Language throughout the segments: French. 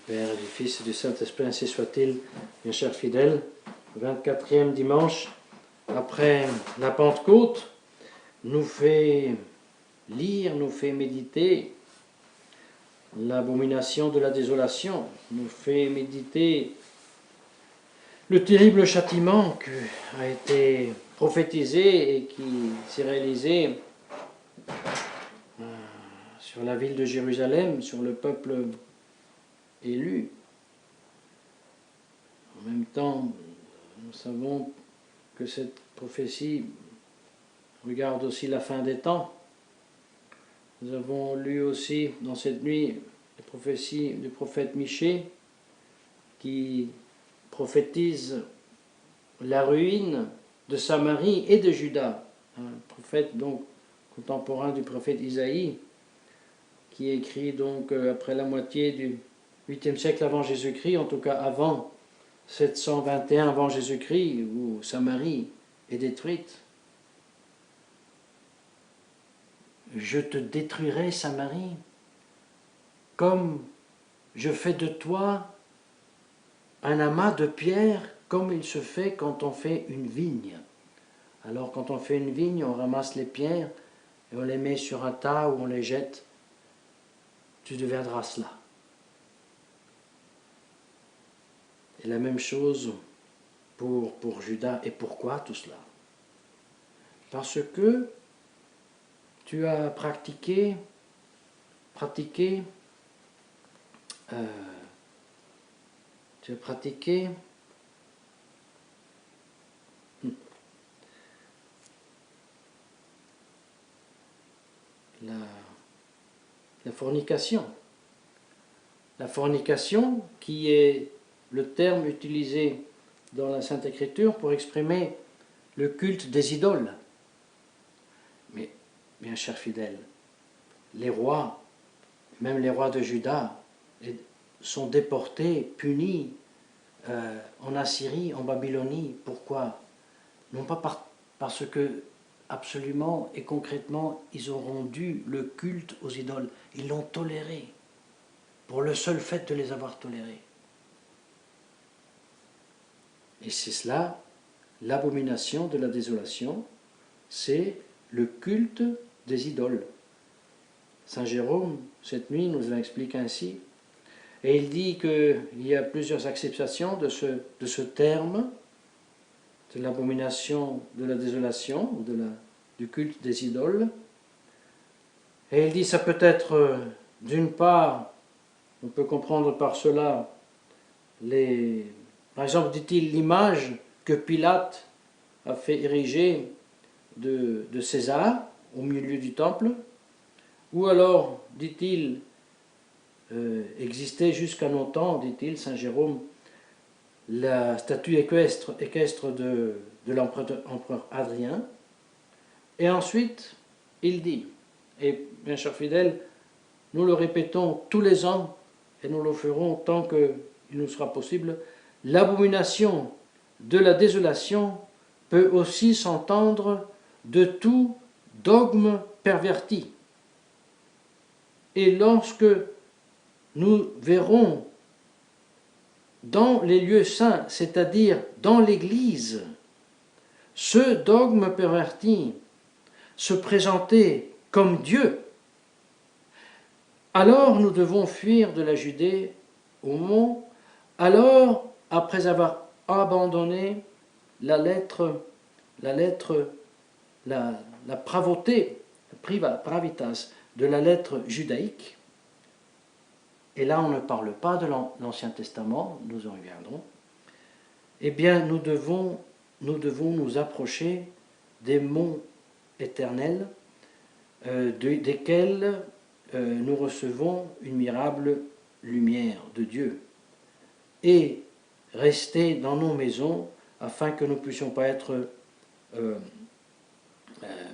Père, du Fils et du Saint-Esprit, ainsi soit-il, bien chers fidèles. 24e dimanche, après la Pentecôte, nous fait lire, nous fait méditer l'abomination de la désolation, nous fait méditer le terrible châtiment qui a été prophétisé et qui s'est réalisé sur la ville de Jérusalem, sur le peuple élu. En même temps, nous savons que cette prophétie regarde aussi la fin des temps. Nous avons lu aussi dans cette nuit la prophétie du prophète Michée qui prophétise la ruine de Samarie et de Juda. Un prophète donc contemporain du prophète Isaïe qui est écrit donc après la moitié du 8e siècle avant Jésus-Christ, en tout cas avant 721 avant Jésus-Christ, où Samarie est détruite. Je te détruirai, Samarie, comme je fais de toi un amas de pierres, comme il se fait quand on fait une vigne. Alors quand on fait une vigne, on ramasse les pierres et on les met sur un tas ou on les jette. Tu deviendras cela. Et la même chose pour Judas. Et pourquoi tout cela? Parce que tu as pratiqué la fornication. La fornication qui est le terme utilisé dans la Sainte Écriture pour exprimer le culte des idoles. Mais, bien chers fidèles, les rois, même les rois de Juda, sont déportés, punis en Assyrie, en Babylonie. Pourquoi? Non pas parce que absolument et concrètement ils ont rendu le culte aux idoles. Ils l'ont toléré, pour le seul fait de les avoir tolérés. Et c'est cela, l'abomination de la désolation, c'est le culte des idoles. Saint Jérôme, cette nuit, nous l'explique ainsi. Et il dit qu'il y a plusieurs acceptations de ce terme, de l'abomination de la désolation, du culte des idoles. Et il dit ça peut être, d'une part, on peut comprendre par cela, par exemple, dit-il, l'image que Pilate a fait ériger de César au milieu du temple, ou alors, dit-il, existait jusqu'à nos temps, dit-il, Saint Jérôme, la statue équestre de l'empereur Adrien. Et ensuite, il dit, et bien chers fidèles, nous le répétons tous les ans, et nous le ferons tant qu'il nous sera possible, l'abomination de la désolation peut aussi s'entendre de tout dogme perverti. Et lorsque nous verrons dans les lieux saints, c'est-à-dire dans l'Église, ce dogme perverti se présenter comme Dieu, alors nous devons fuir de la Judée au mont. Alors, après avoir abandonné la pravauté, pravitas, de la lettre judaïque, et là on ne parle pas de l'Ancien Testament, nous en reviendrons, eh bien nous devons nous approcher des monts éternels, desquels nous recevons une mirable lumière de Dieu, et rester dans nos maisons afin que nous ne puissions pas être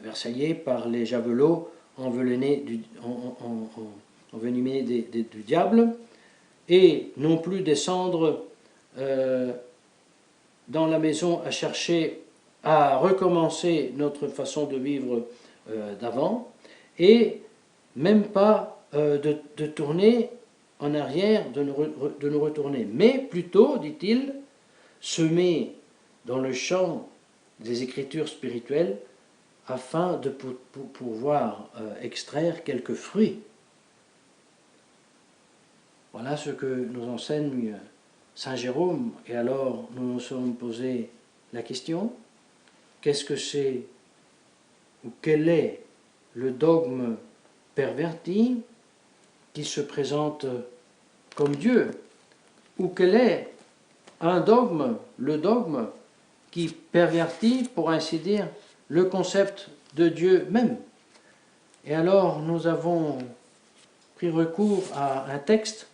versaillés par les javelots envenimés du diable, et non plus descendre dans la maison à chercher à recommencer notre façon de vivre d'avant, et même pas de tourner en arrière de nous retourner, mais plutôt, dit-il, semer dans le champ des Écritures spirituelles afin de pouvoir extraire quelques fruits. Voilà ce que nous enseigne Saint Jérôme. Et alors, nous nous sommes posé la question, qu'est-ce que c'est ou quel est le dogme perverti qui se présente comme Dieu, ou quel est un dogme, le dogme qui pervertit, pour ainsi dire, le concept de Dieu même. Et alors, nous avons pris recours à un texte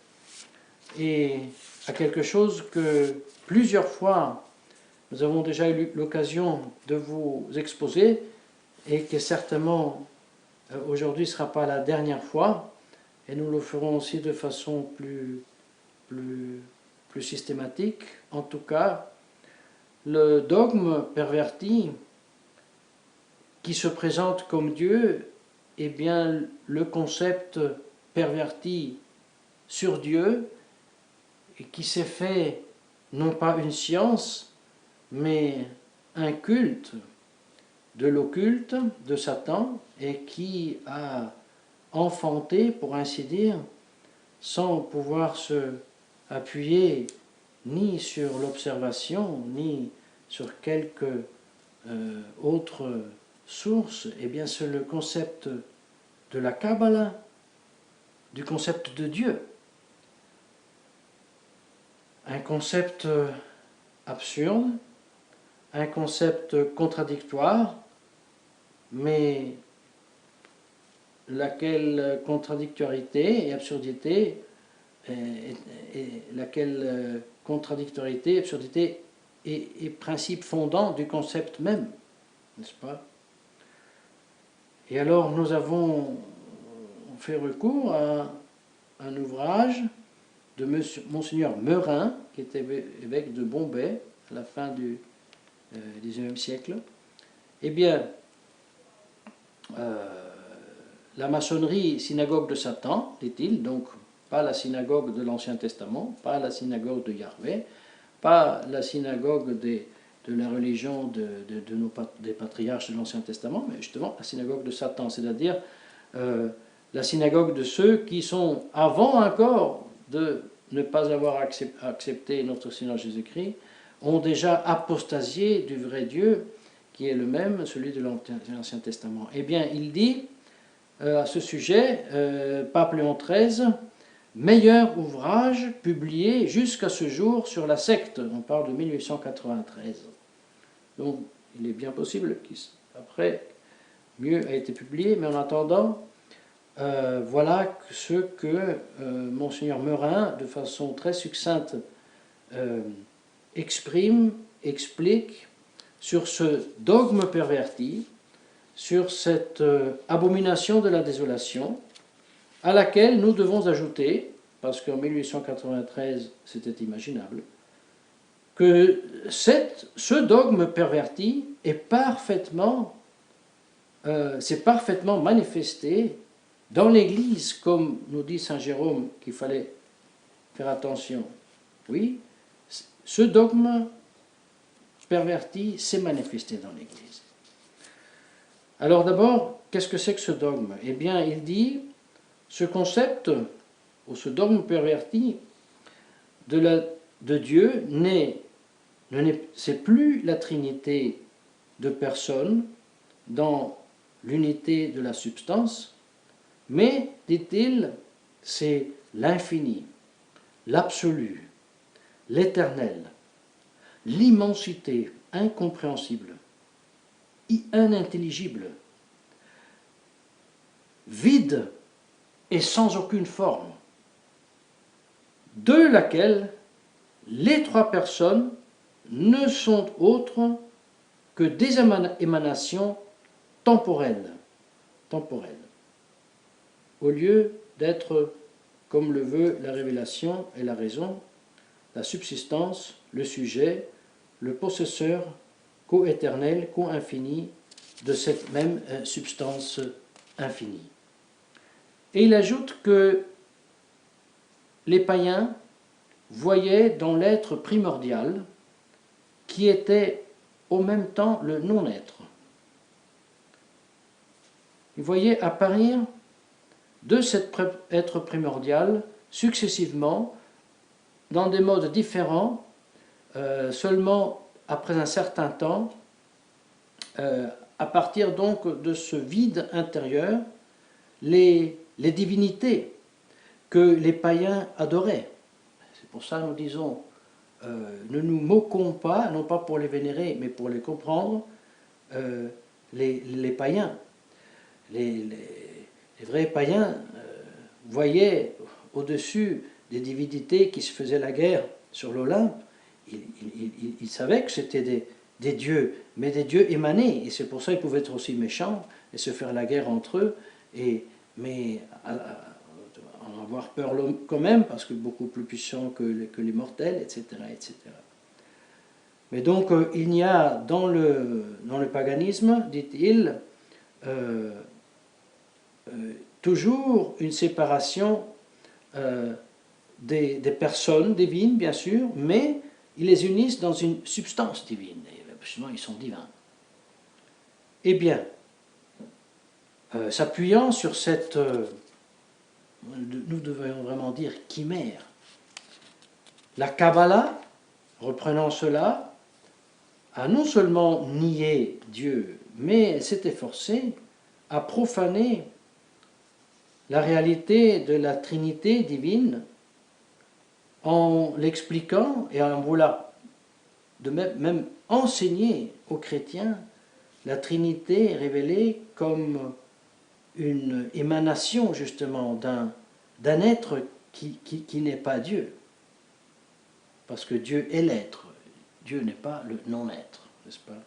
et à quelque chose que plusieurs fois nous avons déjà eu l'occasion de vous exposer et qui certainement aujourd'hui ne sera pas la dernière fois, et nous le ferons aussi de façon plus systématique. En tout cas, le dogme perverti qui se présente comme Dieu, eh bien, le concept perverti sur Dieu, et qui s'est fait non pas une science, mais un culte de l'occulte de Satan, et qui a enfanté, pour ainsi dire, sans pouvoir se appuyer ni sur l'observation, ni sur quelque autre source, eh bien c'est le concept de la Kabbalah, du concept de Dieu. Un concept absurde, un concept contradictoire, mais laquelle contradictorité et absurdité, laquelle contradictorité, absurdité est principe fondant du concept même, n'est-ce pas? Et alors nous avons fait recours à un ouvrage de Monseigneur Meurin, qui était évêque de Bombay à la fin du XIXe siècle. Eh bien, la maçonnerie, synagogue de Satan, dit-il, donc pas la synagogue de l'Ancien Testament, pas la synagogue de Yahvé, pas la synagogue de la religion des patriarches de l'Ancien Testament, mais justement la synagogue de Satan, c'est-à-dire la synagogue de ceux qui sont, avant encore de ne pas avoir accepté notre Seigneur Jésus-Christ, ont déjà apostasié du vrai Dieu, qui est le même, celui de l'Ancien Testament. Eh bien, il dit à ce sujet, Pape Léon XIII, meilleur ouvrage publié jusqu'à ce jour sur la secte. On parle de 1893. Donc, il est bien possible qu'après, mieux a été publié, mais en attendant, voilà ce que Monseigneur Meurin, de façon très succincte, explique sur ce dogme perverti, sur cette abomination de la désolation, à laquelle nous devons ajouter, parce qu'en 1893 c'était imaginable, que ce dogme perverti est s'est parfaitement manifesté dans l'Église, comme nous dit Saint Jérôme qu'il fallait faire attention. Oui, ce dogme perverti s'est manifesté dans l'Église. Alors d'abord, qu'est-ce que c'est que ce dogme? Eh bien, il dit, ce concept, ou ce dogme perverti de Dieu, c'est plus la Trinité de personnes dans l'unité de la substance, mais, dit-il, c'est l'infini, l'absolu, l'éternel, l'immensité incompréhensible, inintelligible, vide et sans aucune forme, de laquelle les trois personnes ne sont autres que des émanations temporelles, au lieu d'être, comme le veut la révélation et la raison, la subsistance, le sujet, le possesseur co-éternel, co-infini de cette même substance infinie. Et il ajoute que les païens voyaient dans l'être primordial, qui était au même temps le non-être. Ils voyaient apparaître de cet être primordial successivement dans des modes différents, seulement après un certain temps, à partir donc de ce vide intérieur, les divinités que les païens adoraient. C'est pour ça que nous disons, ne nous moquons pas, non pas pour les vénérer, mais pour les comprendre, les païens. Les vrais païens voyaient au-dessus des divinités qui se faisaient la guerre sur l'Olympe. Ils savaient que c'était des dieux, mais des dieux émanés, et c'est pour ça qu'ils pouvaient être aussi méchants et se faire la guerre entre eux, mais en avoir peur quand même, parce que beaucoup plus puissants que les mortels, etc., etc. Mais donc, il y a dans le paganisme, dit-il, toujours une séparation des personnes divines, bien sûr, mais ils les unissent dans une substance divine, et sinon ils sont divins. Eh bien, s'appuyant sur cette, nous devrions vraiment dire, chimère, la Kabbalah, reprenant cela, a non seulement nié Dieu, mais s'est efforcée à profaner la réalité de la Trinité divine en l'expliquant et en voulant de même enseigner aux chrétiens la Trinité révélée comme une émanation justement d'un être qui n'est pas Dieu. Parce que Dieu est l'être, Dieu n'est pas le non-être, n'est-ce pas?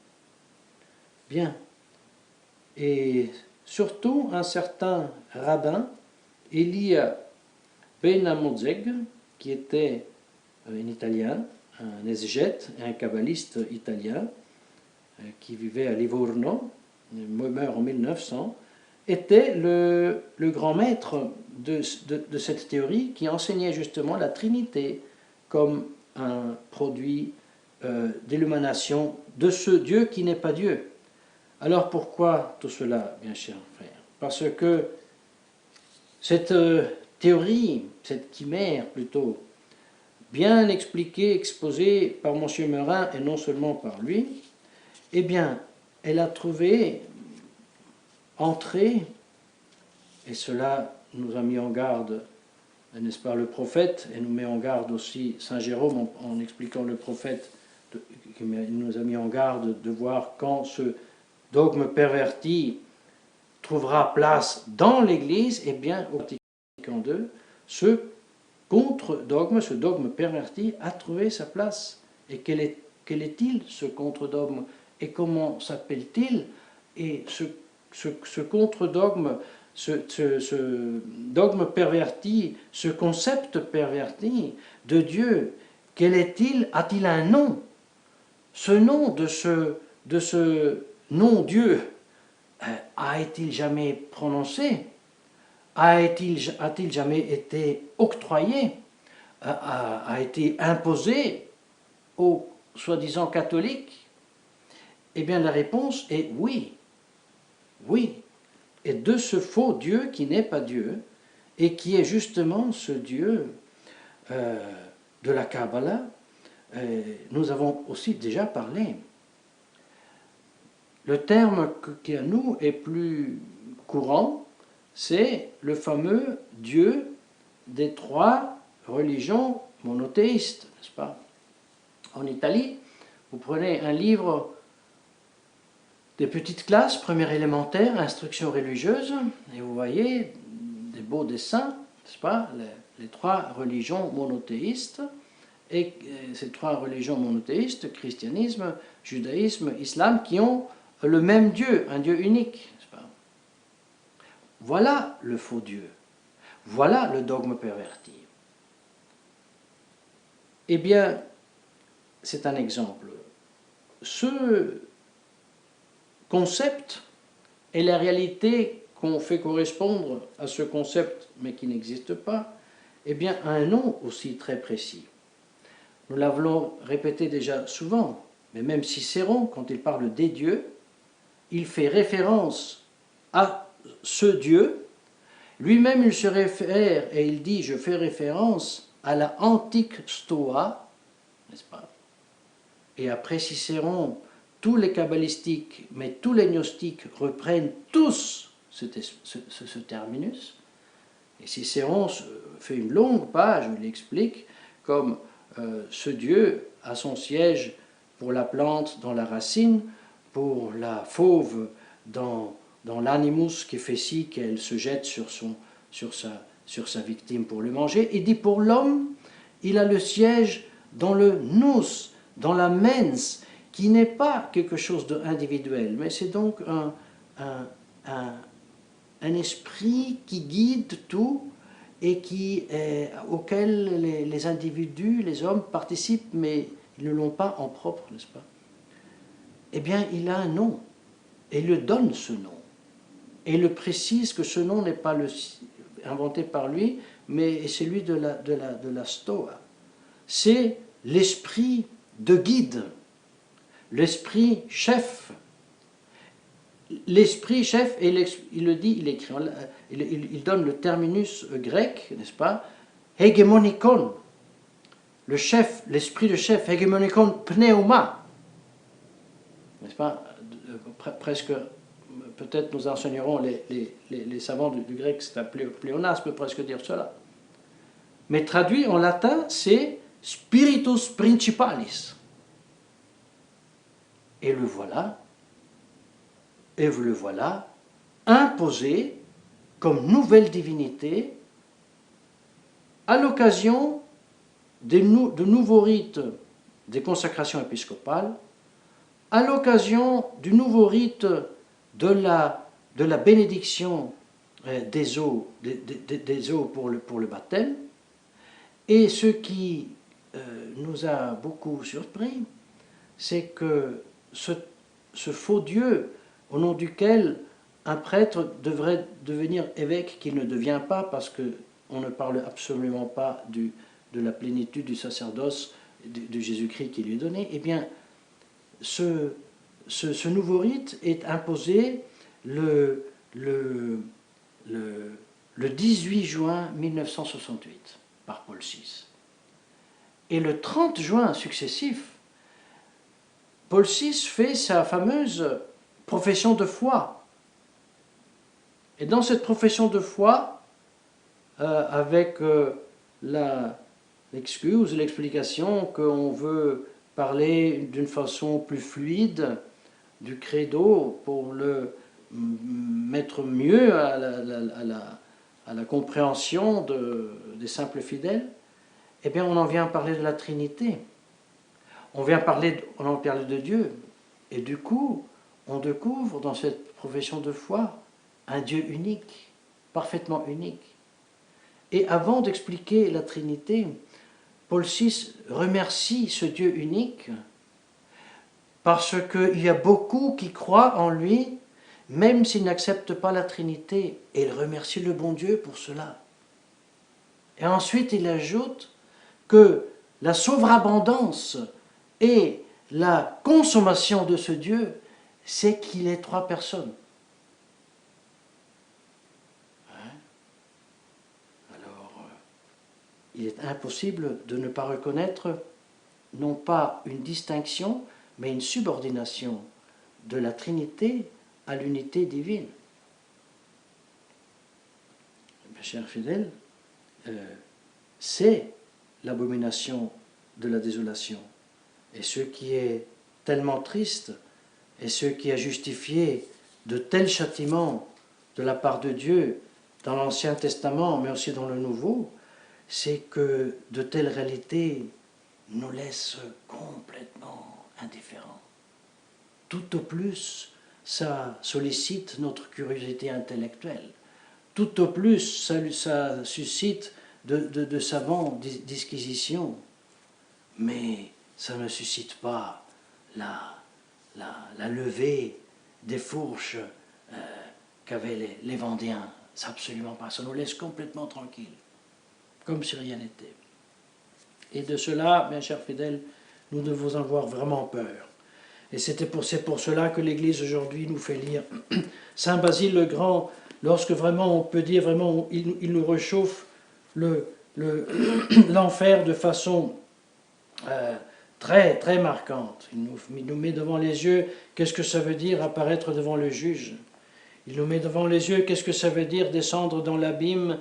Bien. Et surtout, un certain rabbin, Elia Ben Amozeg, qui était un Italien, un exégète et un kabbaliste italien, qui vivait à Livorno, meurt en 1900, était le grand maître de cette théorie qui enseignait justement la Trinité comme un produit d'illumination de ce Dieu qui n'est pas Dieu. Alors pourquoi tout cela, bien chers frères? Parce que cette théorie, cette chimère plutôt, bien expliquée, exposée par M. Meurin et non seulement par lui, eh bien, elle a trouvé entrée, et cela nous a mis en garde, n'est-ce pas, le prophète, et nous met en garde aussi Saint Jérôme en expliquant le prophète, qui nous a mis en garde de voir quand ce dogme perverti trouvera place dans l'Église, eh bien, au Vatican II, ce contre-dogme, ce dogme perverti a trouvé sa place. Et quel est-il, ce contre-dogme? Et comment s'appelle-t-il? Et ce contre-dogme, ce dogme perverti, ce concept perverti de Dieu, quel est-il? A-t-il un nom? Ce nom de ce non-Dieu, a-t-il jamais prononcé? A-t-il jamais été octroyé? A été imposé aux soi-disant catholiques? Eh bien la réponse est oui. Oui. Et de ce faux Dieu qui n'est pas Dieu, et qui est justement ce Dieu de la Kabbalah, nous avons aussi déjà parlé. Le terme qui à nous est plus courant, c'est le fameux Dieu des trois religions monothéistes, n'est-ce pas? En Italie, vous prenez un livre des petites classes, première élémentaire, instruction religieuse, et vous voyez des beaux dessins, n'est-ce pas? Les trois religions monothéistes, et ces trois religions monothéistes, christianisme, judaïsme, islam, qui ont le même Dieu, un Dieu unique, n'est-ce pas? Voilà le faux Dieu. Voilà le dogme perverti. Eh bien, c'est un exemple. Ce concept est la réalité qu'on fait correspondre à ce concept, mais qui n'existe pas, eh bien, a un nom aussi très précis. Nous l'avons répété déjà souvent, mais même Cicéron, quand il parle des dieux, il fait référence à ce Dieu. Lui-même, il se réfère et il dit, je fais référence à la antique Stoa, n'est-ce pas? Et après Cicéron, tous les kabbalistiques, mais tous les gnostiques reprennent tous ce terminus. Et Cicéron fait une longue page où il explique comme ce Dieu a son siège pour la plante dans la racine, pour la fauve dans l'animus qui fait si qu'elle se jette sur sa victime pour le manger. Il dit pour l'homme, il a le siège dans le nous, dans la mens, qui n'est pas quelque chose d'individuel, mais c'est donc un esprit qui guide tout et auquel les individus, les hommes participent, mais ils ne l'ont pas en propre, n'est-ce pas? Eh bien, il a un nom, et il le donne ce nom. Et il le précise que ce nom n'est pas inventé par lui, mais celui de la Stoa. C'est l'esprit de guide, l'esprit chef. L'esprit chef, et il le dit, il écrit, il donne le terminus grec, n'est-ce pas? Hegemonikon, le chef, l'esprit de chef, hegemonikon pneuma, n'est-ce pas? Presque, peut-être nous enseignerons les savants du grec, c'est un pléonasme, peut presque dire cela. Mais traduit en latin, c'est spiritus principalis. Et le voilà imposé comme nouvelle divinité à l'occasion de nouveaux rites des consacrations épiscopales, à l'occasion du nouveau rite de la bénédiction des eaux pour le baptême. Et ce qui nous a beaucoup surpris, c'est que ce faux Dieu, au nom duquel un prêtre devrait devenir évêque, qu'il ne devient pas parce qu'on ne parle absolument pas de la plénitude du sacerdoce de Jésus-Christ qui lui est donné, eh bien, ce nouveau rite est imposé le 18 juin 1968 par Paul VI. Et le 30 juin successif, Paul VI fait sa fameuse profession de foi. Et dans cette profession de foi, avec l'excuse, l'explication qu'on veut parler d'une façon plus fluide du credo pour le mettre mieux à la compréhension des simples fidèles, eh bien on en vient parler de la Trinité. On en parler de Dieu. Et du coup, on découvre dans cette profession de foi un Dieu unique, parfaitement unique. Et avant d'expliquer la Trinité, Paul VI remercie ce Dieu unique parce qu'il y a beaucoup qui croient en lui, même s'ils n'acceptent pas la Trinité. Et il remercie le bon Dieu pour cela. Et ensuite, il ajoute que la surabondance et la consommation de ce Dieu, c'est qu'il est trois personnes. Alors, il est impossible de ne pas reconnaître non pas une distinction, mais une subordination de la Trinité à l'unité divine. Mes chers fidèles, c'est l'abomination de la désolation. Et ce qui est tellement triste, et ce qui a justifié de tels châtiments de la part de Dieu dans l'Ancien Testament, mais aussi dans le Nouveau, c'est que de telles réalités nous laissent complètement indifférents. Tout au plus, ça sollicite notre curiosité intellectuelle. Tout au plus, ça suscite de savantes disquisitions. Mais ça ne suscite pas la levée des fourches qu'avaient les Vendéens. C'est absolument pas. Ça nous laisse complètement tranquilles. comme si rien n'était. Et de cela, mes chers fidèles, nous devons avoir vraiment peur. Et c'est pour cela que l'Église aujourd'hui nous fait lire Saint Basile le Grand, lorsque vraiment on peut dire, vraiment, il nous réchauffe l'enfer de façon très, très marquante. Il nous met devant les yeux qu'est-ce que ça veut dire apparaître devant le juge. Il nous met devant les yeux qu'est-ce que ça veut dire descendre dans l'abîme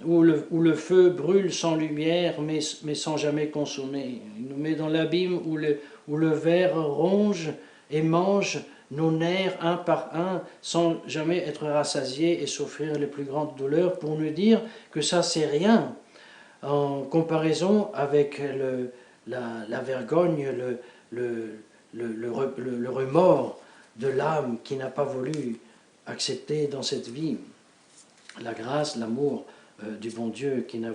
où le feu brûle sans lumière mais sans jamais consumer. Il nous met dans l'abîme où le ver ronge et mange nos nerfs un par un sans jamais être rassasié et souffrir les plus grandes douleurs pour nous dire que ça c'est rien en comparaison avec la vergogne, le remords de l'âme qui n'a pas voulu accepter dans cette vie la grâce, l'amour du bon Dieu, qui n'a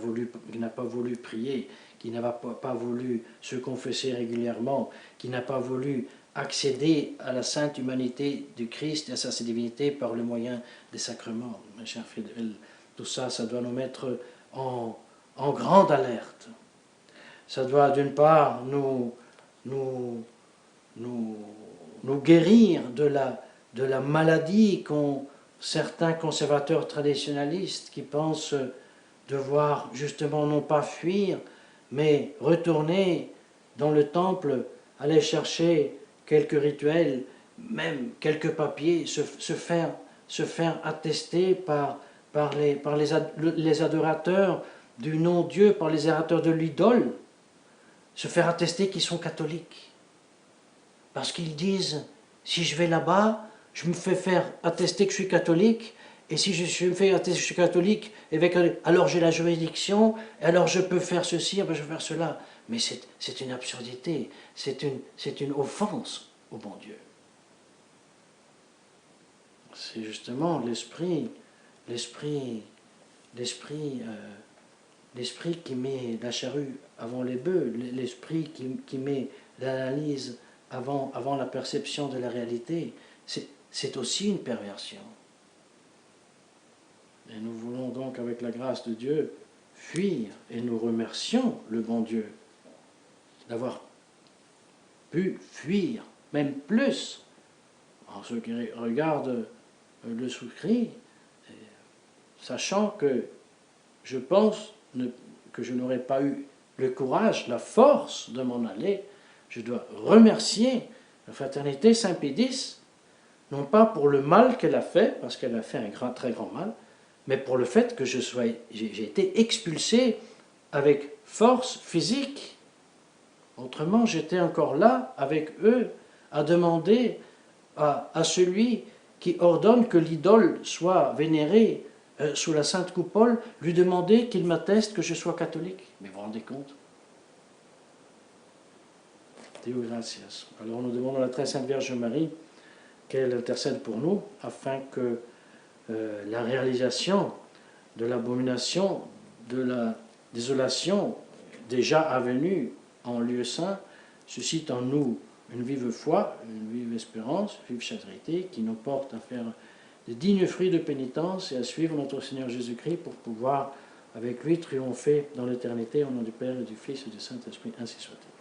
pas voulu prier, qui n'a pas voulu se confesser régulièrement, qui n'a pas voulu accéder à la sainte humanité du Christ et à sa divinité par le moyen des sacrements. Mes chers fidèles, tout ça, ça doit nous mettre en grande alerte. Ça doit d'une part nous guérir de la maladie qu'ont certains conservateurs traditionnalistes qui pensent devoir justement non pas fuir, mais retourner dans le temple, aller chercher quelques rituels, même quelques papiers, se faire attester par les adorateurs du non-Dieu, par les adorateurs de l'idole, se faire attester qu'ils sont catholiques. Parce qu'ils disent, si je vais là-bas, je me fais faire attester que je suis catholique, et si je me fais attester que je suis catholique, alors j'ai la juridiction, et alors je peux faire ceci, je peux faire cela. Mais c'est une absurdité, c'est une offense au bon Dieu. C'est justement l'esprit qui met la charrue avant les bœufs, l'esprit qui met l'analyse avant la perception de la réalité. C'est aussi une perversion. Et nous voulons donc, avec la grâce de Dieu, fuir, et nous remercions le bon Dieu d'avoir pu fuir, même plus, en ce qui regarde le souscrit, sachant que je pense que je n'aurais pas eu le courage, la force de m'en aller, je dois remercier la fraternité Saint-Pédis, non pas pour le mal qu'elle a fait, parce qu'elle a fait un très grand mal, mais pour le fait que j'ai été expulsé avec force physique. Autrement, j'étais encore là, avec eux, à demander à celui qui ordonne que l'idole soit vénérée sous la Sainte Coupole, lui demander qu'il m'atteste que je sois catholique. Mais vous vous rendez compte? Deo gratias. Alors nous demandons à la très Sainte Vierge Marie qu'elle intercède pour nous, afin que la réalisation de l'abomination, de la désolation déjà avenue en lieu saint, suscite en nous une vive foi, une vive espérance, une vive charité, qui nous porte à faire de dignes fruits de pénitence et à suivre notre Seigneur Jésus-Christ pour pouvoir, avec lui, triompher dans l'éternité, au nom du Père et du Fils et du Saint-Esprit, ainsi soit-il.